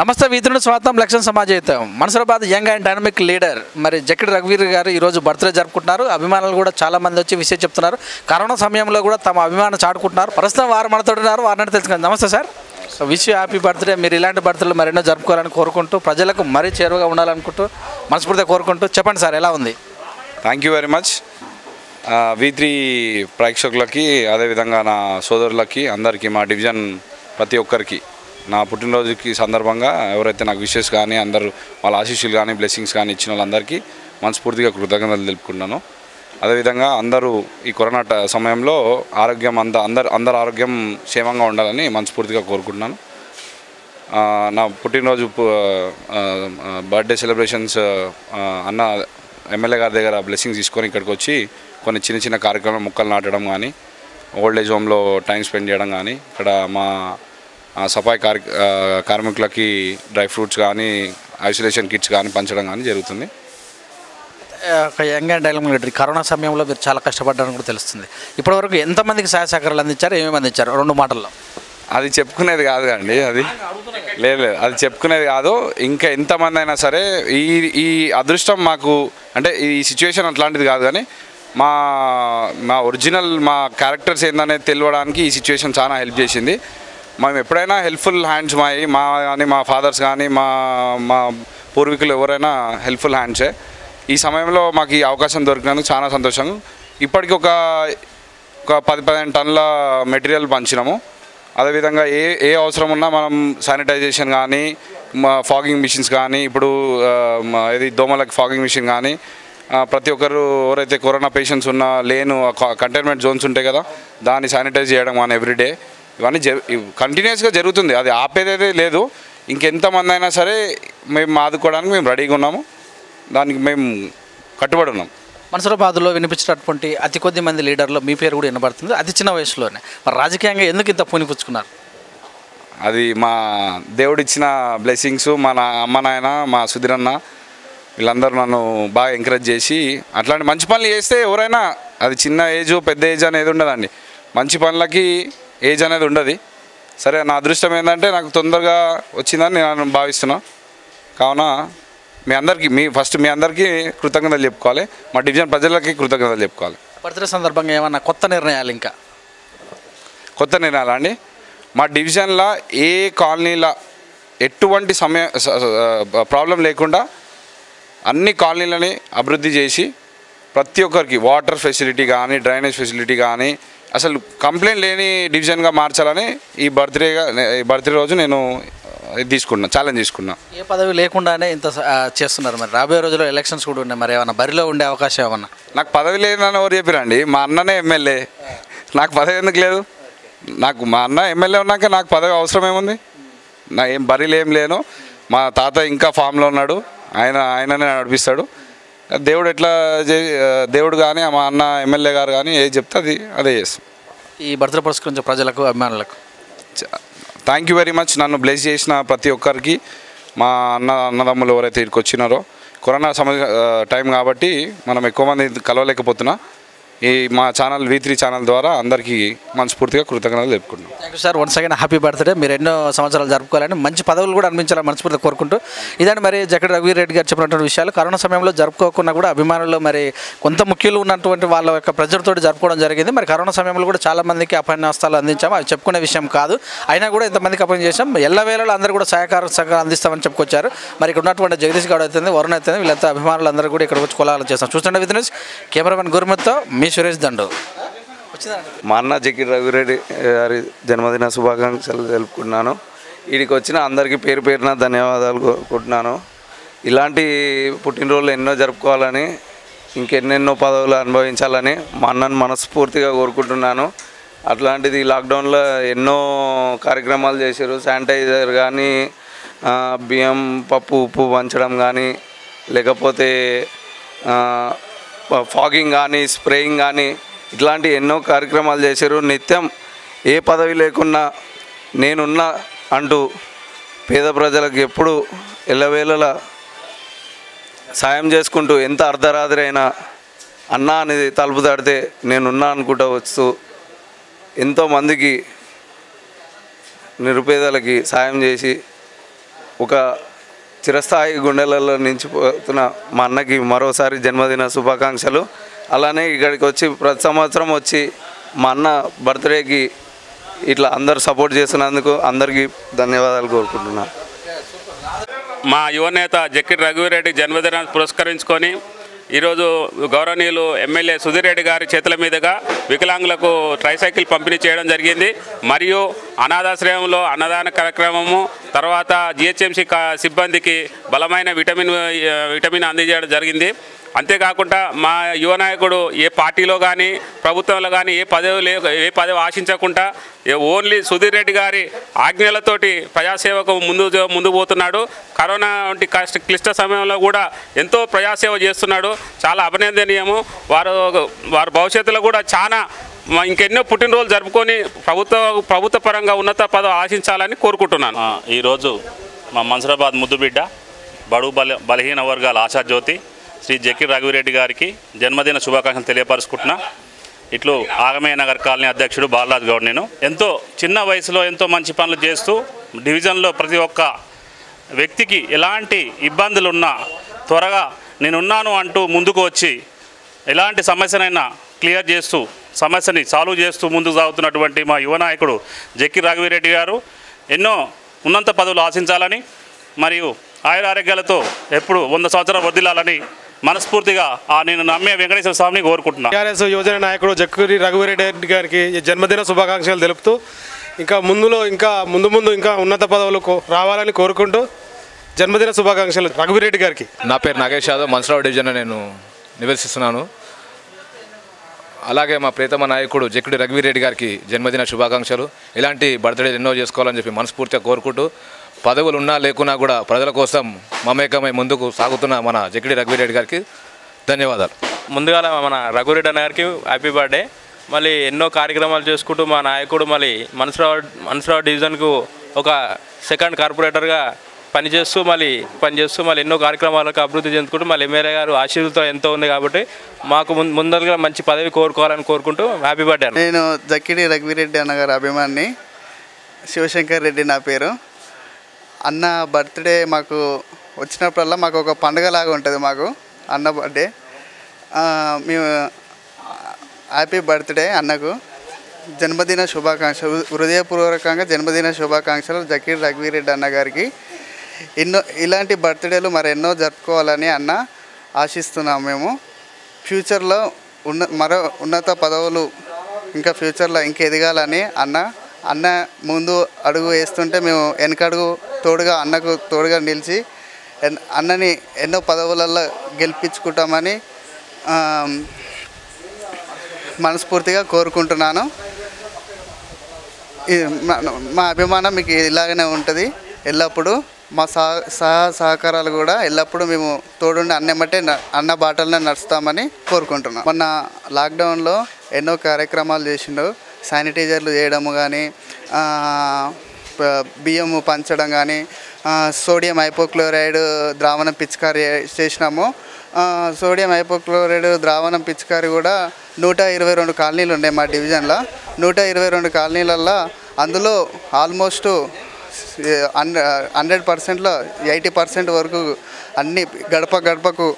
నమస్తే వీధులను స్వాగతం లక్ష్యం సమాజయితం Mansoorabad young and dynamic leader మరి జక్కిడి రఘువీర్ గారు ఈరోజు బర్త్డే జరుపుకుంటున్నారు. అభిమానులు కూడా చాలామంది వచ్చి విషయం చెప్తున్నారు. కరోనా సమయంలో కూడా తమ అభిమానం చాటుకుంటున్నారు. ప్రస్తుతం వారు మనతో ఉన్నారు. వారిని తెలుసుకుందాం. నమస్తే sir. Wish you happy birthday. మీరు ఇలాంటి బర్త్డేలు మరెన్నో జరుపుకోవాలని కోరుకుంటూ ప్రజలకు మరీ చేరువగా ఉండాలనుకుంటూ మనస్ఫూర్తిగా కోరుకుంటూ చెప్పండి సార్, ఎలా ఉంది? Thank you very much. V3 ప్రేక్షకులకి అదేవిధంగా నా సోదరులకి అందరికీ మా డివిజన్ ప్రతి ఒక్కరికి నా పుట్టినరోజుకి సందర్భంగా ఎవరైతే నాకు విషెస్ కానీ అందరూ వాళ్ళ ఆశీస్సులు కానీ బ్లెస్సింగ్స్ కానీ ఇచ్చిన వాళ్ళందరికీ మనస్ఫూర్తిగా కృతజ్ఞతలు తెలుపుకుంటున్నాను. అదేవిధంగా అందరూ ఈ కరోనా సమయంలో ఆరోగ్యం అందరు ఆరోగ్యం క్షేమంగా ఉండాలని మనస్ఫూర్తిగా కోరుకుంటున్నాను. నా పుట్టినరోజు బర్త్డే సెలబ్రేషన్స్ అన్న ఎమ్మెల్యే గారి దగ్గర బ్లెస్సింగ్స్ తీసుకొని ఇక్కడికి వచ్చి కొన్ని చిన్న చిన్న కార్యక్రమాలు మొక్కలు నాటడం కానీ ఓల్డ్ ఏజ్ హోమ్లో టైం స్పెండ్ చేయడం కానీ ఇక్కడ మా సఫాయి కార్మికులకి డ్రై ఫ్రూట్స్ కానీ ఐసోలేషన్ కిట్స్ కానీ పంచడం కానీ జరుగుతుంది. ఒక young and dynamic leader corona సమయంలో మీరు చాలా కష్టపడ్డారని కూడా తెలుస్తుంది. ఇప్పటివరకు ఎంతమందికి సహాయ సహకారాలు అందించారు, ఏమేమి అందించారు? 2 మాటల్లో. అది చెప్పుకునేది కాదు అండి, అది లేదు, అది చెప్పుకునేది కాదు. ఇంకా ఎంతమంది అయినా సరే ఈ అదృష్టం మాకు, అంటే ఈ సిచ్యువేషన్ అట్లాంటిది కాదు, కానీ మా ఒరిజినల్ మా క్యారెక్టర్స్ ఏందనేది తెలియడానికి ఈ సిచ్యువేషన్ చాలా హెల్ప్ చేసింది. మేము ఎప్పుడైనా హెల్ప్ఫుల్ హ్యాండ్స్ మా కానీ మా ఫాదర్స్ కానీ మా పూర్వీకులు ఎవరైనా హెల్ప్ఫుల్ హ్యాండ్సే. ఈ సమయంలో మాకు ఈ అవకాశం దొరికినందుకు చాలా సంతోషం. ఇప్పటికి ఒక 10-15 టన్నుల మెటీరియల్ పంచినాము. అదేవిధంగా ఏ అవసరం ఉన్నా మనం శానిటైజేషన్ కానీ ఫాగింగ్ మిషన్స్ కానీ ఇప్పుడు ఇది దోమలకి ఫాగింగ్ మిషన్ కానీ ప్రతి ఒక్కరు ఎవరైతే కరోనా పేషెంట్స్ ఉన్న కంటైన్మెంట్ జోన్స్ ఉంటాయి కదా, దాన్ని శానిటైజ్ చేయడం కానీ ఎవ్రీడే ఇవన్నీ కంటిన్యూస్గా జరుగుతుంది. అది ఆపేదే లేదు. ఇంకెంతమంది అయినా సరే మేము ఆదుకోవడానికి మేము రెడీగా ఉన్నాము, దానికి మేము కట్టుబడి ఉన్నాం. మనసురాబాద్లో వినిపించినటువంటి అతి కొద్ది మంది లీడర్లో మీ పేరు కూడా వినబడుతుంది, అతి చిన్న వయసులోనే. మరి రాజకీయంగా ఎందుకు ఇంత పూనిపుచ్చుకున్నారు? అది మా దేవుడిచ్చిన బ్లెస్సింగ్స్. మా అమ్మ నాయన మా సుధీరన్న వీళ్ళందరూ నన్ను బాగా ఎంకరేజ్ చేసి అట్లాంటి మంచి పనులు చేస్తే ఎవరైనా, అది చిన్న ఏజ్ పెద్ద ఏజ్ అనేది ఉండదండి, మంచి పనులకి ఏజ్ అనేది ఉండదు. సరే, నా అదృష్టం ఏంటంటే నాకు తొందరగా వచ్చిందని నేను భావిస్తున్నాను. కావున మీ అందరికీ కృతజ్ఞతలు చెప్పుకోవాలి, మా డివిజన్ ప్రజలకి కృతజ్ఞతలు చెప్పుకోవాలి. బర్త్డే సందర్భంగా ఏమన్నా కొత్త నిర్ణయాలు? ఇంకా కొత్త నిర్ణయాలు అండి, మా డివిజన్లో ఏ కాలనీలో ఎటువంటి ప్రాబ్లం లేకుండా అన్ని కాలనీలని అభివృద్ధి చేసి ప్రతి ఒక్కరికి వాటర్ ఫెసిలిటీ కానీ డ్రైనేజ్ ఫెసిలిటీ కానీ అసలు కంప్లైంట్ లేని డివిజన్గా మార్చాలని ఈ బర్త్డే రోజు నేను ఛాలెంజ్ తీసుకున్నా. ఏ పదవి లేకుండానే ఇంత చేస్తున్నారు. మరి రాబోయే రోజుల్లో ఎలక్షన్స్ కూడా ఉన్నాయి, మరి ఏమన్నా బరిలో ఉండే అవకాశం ఏమన్నా? నాకు పదవి లేదని ఎవరు చెప్పిరండి? మా అన్ననే ఎమ్మెల్యే, నాకు పదవి ఎందుకు లేదు? మా అన్న ఎమ్మెల్యే ఉన్నాక నాకు పదవి అవసరం ఏముంది? నా ఏం బరిలో ఏం లేను. మా తాత ఇంకా ఫామ్లో ఉన్నాడు, ఆయననే నడిపిస్తాడు. దేవుడు కానీ మా అన్న ఎమ్మెల్యే గారు కానీ ఏది చెప్తే అదే చేస్తాం. ఈ బర్త్డే పురస్కరించే ప్రజలకు అభిమానులకు థ్యాంక్ యూ వెరీ మచ్. నన్ను బ్లెస్ చేసిన ప్రతి ఒక్కరికి, మా అన్నదమ్ములు ఎవరైతే ఇక్కడికి వచ్చినారో, కరోనా టైం కాబట్టి మనం ఎక్కువ మంది కలవలేకపోతున్నా. మా ఛానల్ V3 ఛానల్ ద్వారా అందరికీ మనస్ఫూర్తిగా కృతజ్ఞతలు తెలుపుకుంటున్నాం. Thank you sir. Once again happy birthday. మీరు ఎన్నో సంవత్సరాలు జరుపుకోవాలని, మంచి పదవులు కూడా అనిపించాలని మనస్ఫూర్తిగా కోరుకుంటూ, ఇదండి మరి జక్కిడి రఘువీర్ రెడ్డి గారు చెప్పినటువంటి విషయాలు. కరోనా సమయంలో జరుపుకోకుండా కూడా అభిమానులు మరి కొంత ముఖ్యులు ఉన్నటువంటి వాళ్ళ యొక్క ప్రెజర్తో జరుపుకోవడం జరిగింది. మరి కరోనా సమయంలో కూడా చాలామందికి అపన్యాస్తాలు అందించాము, అవి చెప్పుకునే విషయం కాదు. అయినా కూడా ఇంతమందికి అపన్ చేసాం. ఎల్లవేళలో అందరూ కూడా సహకారం అందిస్తామని చెప్పుకొచ్చారు. మరి ఇక్కడ ఉన్నటువంటి జగదీష్ గౌడ్ అవుతుంది, వరుణ్ అవుతుంది, వీళ్ళంతా అభిమానులు అందరూ కూడా ఇక్కడ వచ్చి కొలాలు చేస్తాం. చూస్తుండే విత్ న్యూస్ కెమెరామెన్ గురుమత్తో మీ సురేష్ దండు. మా అన్న జక్కిడి రఘురెడ్డి గారి జన్మదిన శుభాకాంక్షలు తెలుపుకుంటున్నాను. వీడికి వచ్చిన అందరికీ పేరు పేరున ధన్యవాదాలు కోరుకుంటున్నాను. ఇలాంటి పుట్టినరోజులు ఎన్నో జరుపుకోవాలని, ఇంకెన్నెన్నో పదవులు అనుభవించాలని మా అన్నను మనస్ఫూర్తిగా కోరుకుంటున్నాను. అట్లాంటిది లాక్డౌన్లో ఎన్నో కార్యక్రమాలు చేశారు. శానిటైజర్ కానీ బియ్యం పప్పు ఉప్పు పంచడం కానీ, లేకపోతే ఫాగింగ్ కానీ స్ప్రేయింగ్ కానీ ఇట్లాంటి ఎన్నో కార్యక్రమాలు చేశారు. నిత్యం ఏ పదవి లేకున్నా నేనున్నా అంటూ పేద ప్రజలకు ఎప్పుడు ఎల్లవేళలా సాయం చేసుకుంటూ, ఎంత అర్ధరాత్రి అయినా అన్నా అనేది తలుపు తడితే నేనున్నా అనుకుంటూ వస్తూ ఎంతోమందికి నిరుపేదలకి సాయం చేసి ఒక చిరస్థాయి గుండెలలో నిలిచిపోతున్న మా అన్నకి మరోసారి జన్మదిన శుభాకాంక్షలు. అలానే ఇక్కడికి వచ్చి ప్రతి సంవత్సరం వచ్చి మా అన్న బర్త్డేకి ఇట్లా అందరు సపోర్ట్ చేస్తున్నందుకు అందరికీ ధన్యవాదాలు కోరుకుంటున్నాను. మా యువనేత జక్కిడి రఘువీరెడ్డి జన్మదినాన్ని పురస్కరించుకొని ఈరోజు గౌరవనీయులు ఎమ్మెల్యే సుధీర్ రెడ్డి గారి చేతుల మీదుగా వికలాంగులకు ట్రైసైకిల్ పంపిణీ చేయడం జరిగింది. మరియు అనాథాశ్రయంలో అన్నదాన కార్యక్రమము, తర్వాత జిహెచ్ఎంసీ సిబ్బందికి బలమైన విటమిన్ అందజేయడం జరిగింది. అంతేకాకుండా మా యువ నాయకుడు ఏ పార్టీలో కానీ ప్రభుత్వంలో కానీ ఏ పదవి ఆశించకుండా ఓన్లీ సుధీర్ రెడ్డి గారి ఆజ్ఞలతోటి ప్రజాసేవకు ముందు పోతున్నాడు. కరోనా వంటి క్లిష్ట సమయంలో కూడా ఎంతో ప్రజాసేవ చేస్తున్నాడు. చాలా అభినందనీయము. వారు భవిష్యత్తులో కూడా చాలా ఇంకెన్నో పుట్టినరోజులు జరుపుకొని ప్రభుత్వ పరంగా ఉన్నత పదవి ఆశించాలని కోరుకుంటున్నాను. ఈరోజు మా మన్సూరాబాద్ ముద్దుబిడ్డ బడుగు బలహీన వర్గాల ఆశాజ్యోతి శ్రీ జక్కిడి రఘువీరెడ్డి గారికి జన్మదిన శుభాకాంక్షలు తెలియపరుచుకుంటున్నా. ఇట్లు ఆగమయ్య నగర్ కాలనీ అధ్యక్షుడు బాలరాజ్ గౌడ్. నేను ఎంతో చిన్న వయసులో ఎంతో మంచి పనులు చేస్తూ డివిజన్లో ప్రతి ఒక్క వ్యక్తికి ఎలాంటి ఇబ్బందులు ఉన్నా త్వరగా నేనున్నాను అంటూ ముందుకు వచ్చి ఎలాంటి సమస్యనైనా క్లియర్ చేస్తూ సమస్యని సాల్వ్ చేస్తూ ముందుకు సాగుతున్నటువంటి మా యువ నాయకుడు జక్కిడి రఘువీరెడ్డి గారు ఎన్నో ఉన్నత పదవులు ఆశించాలని మరియు ఆయురారోగ్యాలతో ఎప్పుడు 100 సంవత్సరాలు వర్ధిల్లాలని మనస్ఫూర్తిగా నేను నమ్మే వెంకటేశ్వర స్వామిని కోరుకుంటున్నాను. టీఆర్ఎస్ యువజన నాయకుడు జక్కిడి రఘువీరెడ్డి గారికి జన్మదిన శుభాకాంక్షలు తెలుపుతూ ఇంకా ముందు ఇంకా ఉన్నత పదవులకు రావాలని కోరుకుంటూ జన్మదిన శుభాకాంక్షలు రఘువీరెడ్డి గారికి. నా పేరు నాగేష్ యాదవ్, మన్సూరాబాద్ డివిజన్ నేను నివసిస్తున్నాను. అలాగే మా ప్రియతమ నాయకుడు జక్కిడి రఘువీరెడ్డి గారికి జన్మదిన శుభాకాంక్షలు. ఇలాంటి బర్త్డేలు ఎన్నో చేసుకోవాలని చెప్పి మనస్ఫూర్తిగా కోరుకుంటూ పదవులు ఉన్నా లేకున్నా కూడా ప్రజల కోసం మమేకమై ముందుకు సాగుతున్న మన జక్కిడి రఘువీరెడ్డి గారికి ధన్యవాదాలు. ముందుగా మన రఘువీరెడ్డి అన్న గారికి హ్యాపీ బర్త్డే. మళ్ళీ ఎన్నో కార్యక్రమాలు చేసుకుంటూ మా నాయకుడు మళ్ళీ మన్సూరాబాద్ డివిజన్కు ఒక సెకండ్ కార్పొరేటర్గా పనిచేస్తూ మళ్ళీ ఎన్నో కార్యక్రమాలకు అభివృద్ధి చెందుకుంటూ మళ్ళీ ఎమ్మెల్యే గారు ఆశీర్వాదంతో ఎంతో ఉంది కాబట్టి మాకు ముందరగా మంచి పదవి కోరుకోవాలని కోరుకుంటూ హ్యాపీ బర్త్డే. నేను జక్కిడి రఘువీరెడ్డి అన్నగారు అభిమాని, శివశంకర్ రెడ్డి నా పేరు. అన్న బర్త్డే మాకు వచ్చినప్పుడల్లా మాకు ఒక పండుగలాగా ఉంటుంది. మాకు అన్న బర్త్డే మేము హ్యాపీ బర్త్డే అన్నకు. జన్మదిన శుభాకాంక్షలు, హృదయపూర్వకంగా జన్మదిన శుభాకాంక్షలు జక్కిడి రఘువీరెడ్డి అన్న గారికి. ఇలాంటి బర్త్డేలు మరెన్నో జరుపుకోవాలని అన్న ఆశిస్తున్నాం. మేము ఫ్యూచర్లో మరో ఉన్నత పదవులు ఇంకా ఫ్యూచర్లో ఎదగాలని అన్న ముందు అడుగు వేస్తుంటే మేము వెనకడుగు అన్నకు తోడుగా నిలిచి అన్నని ఎన్నో పదవులలో గెలిపించుకుంటామని మనస్ఫూర్తిగా కోరుకుంటున్నాను. మా అభిమానం మీకు ఇలాగనే ఉంటుంది. ఎల్లప్పుడూ మా సహకారాలు కూడా ఎల్లప్పుడూ మేము తోడుండి అన్న బాటలనే నడుస్తామని కోరుకుంటున్నాం. మొన్న లాక్డౌన్లో ఎన్నో కార్యక్రమాలు చేసిండు. శానిటైజర్లు చేయడము కానీ, బియ్యము పంచడం కానీ, సోడియం హైపోక్లోరైడ్ ద్రావణం పిచికారీ చేసినాము. సోడియం హైపోక్లోరైడ్ ద్రావణం పిచికారీ కూడా 122 కాలనీలు ఉన్నాయి మా డివిజన్లో. 122 కాలనీలల్లో అందులో ఆల్మోస్ట్ 100%లో 80% వరకు అన్ని గడపకు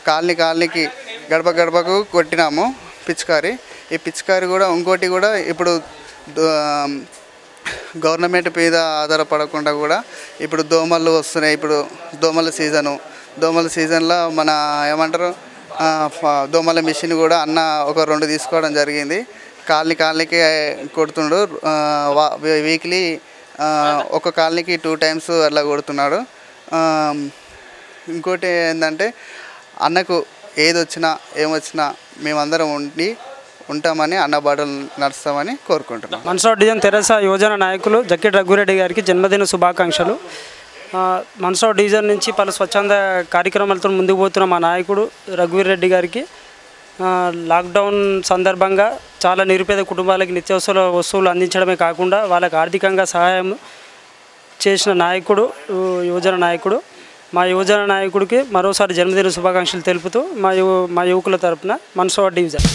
కాలనీకి గడపకు కొట్టినాము పిచికారీ. ఈ పిచికారీ కూడా ఇంకోటి కూడా ఇప్పుడు గవర్నమెంట్ మీద ఆధారపడకుండా కూడా ఇప్పుడు దోమలు వస్తున్నాయి. ఇప్పుడు దోమల సీజన్లో మన ఏమంటారు దోమల మిషన్ కూడా అన్న ఒక 2 తీసుకోవడం జరిగింది. కాలనీకి కొడుతుండు. వీక్లీ ఒక కాలనీకి 2 times అట్లా కొడుతున్నాడు. ఇంకోటి ఏంటంటే అన్నకు ఏదొచ్చినా ఏమొచ్చినా మేమందరం ఉంటామని అన్న బాటలు నడుస్తామని కోరుకుంటున్నాం. మన్సూరాబాద్ డివిజన్ తెరాస యువజన నాయకులు జక్కిడి రఘువీరెడ్డి గారికి జన్మదిన శుభాకాంక్షలు. మన్సూరాబాద్ డివిజన్ నుంచి పలు స్వచ్ఛంద కార్యక్రమాలతో ముందుకు పోతున్న మా నాయకుడు రఘువీరెడ్డి గారికి లాక్డౌన్ సందర్భంగా చాలా నిరుపేద కుటుంబాలకి నిత్యావసర వస్తువులు అందించడమే కాకుండా వాళ్ళకి ఆర్థికంగా సహాయం చేసిన నాయకుడు యువజన నాయకుడు. మా యువజన నాయకుడికి మరోసారి జన్మదిన శుభాకాంక్షలు తెలుపుతూ మా యువకుల తరపున మన్సూరాబాద్ డివిజన్